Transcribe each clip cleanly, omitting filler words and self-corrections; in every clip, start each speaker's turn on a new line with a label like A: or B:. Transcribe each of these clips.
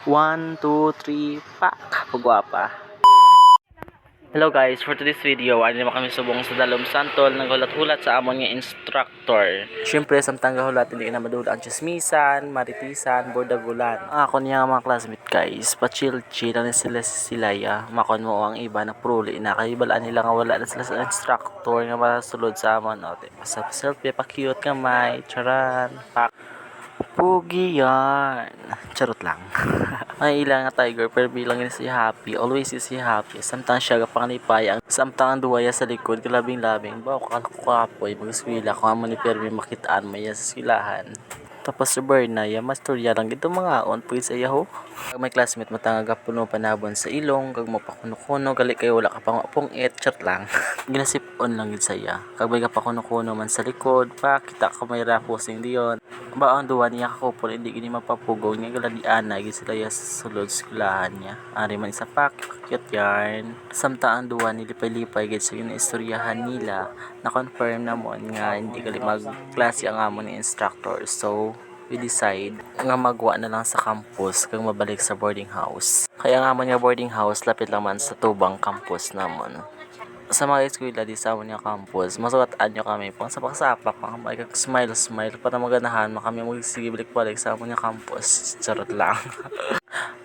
A: 1, 2, 3, pak! Pagwapa. Hello guys, for today's video, ay naman kami subong sa Dalom Santol, naghulat-hulat sa amon nga instructor. Siyempre, samtang gahulat, hindi ka na madula ang chismisan, maritisan, bordagulan. Ako niya mga classmate guys, pa-chill-chill na sila ya. Makon mo ang iba na pruli na kay balaan nila nga wala na sila sa instructor nga masulod sa amon. O, selfie, pa-cute nga may, charan, pak. Pugi yan. Charot lang. May ilang nga tiger pero bilang yun si Happy. Always is si Happy. Samtang siya kapangalipay. Samtang ang duwaya sa likod. Kalabing-labing. Bawa kapoy. Mag-eskwila. Kung amo ni Permi makitaan maya sa eskwelahan. Tapos si Berna, mas turya lang dito mga on pwede sa yaho. Kag may classmate mo tanga puno panabon sa ilong, kag mo pakuno-kuno, gali kayo wala ka pang apong chat lang. Ginasip-on lang gid saya. Kag may kapakuno-kuno man sa likod, pa kita ka may rapusing diyon. Ba ang duwa niya kakupon, hindi gini mapapugong niya gala di ana gid sila ya sa sulod skulahan niya. Ari man isa pa cute yarn. Samta ang duwa ni lipay-lipay gid sa istoryahan nila. Na-confirm na mo nga hindi gali mag-klase ang amon ni instructor. So, we decide nga magwa na lang sa campus kung mabalik sa boarding house. Kaya nga man nga boarding house, lapit lang man sa tubang campus namon. Sa mga eskwela di sa amon nga campus, masuwataan nyo kami pang sapak-sapak, pang smile-smile para maganahan kami magsige balik-balik sa amon nga campus. Charot lang.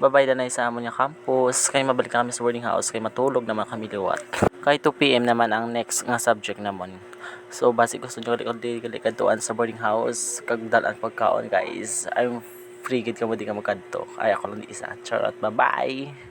A: Babay na sa amon nga campus, kay mabalik kami sa boarding house, kay matulog naman kami liwat. Kay 2 PM naman ang next nga subject namon. So, basi gusto nyo kalikadtuan sa boarding house, kag dalan pagkaon guys. I'm free gid ka mo di ka magkadto. Ay, ako lang di isa. Charot, bye-bye!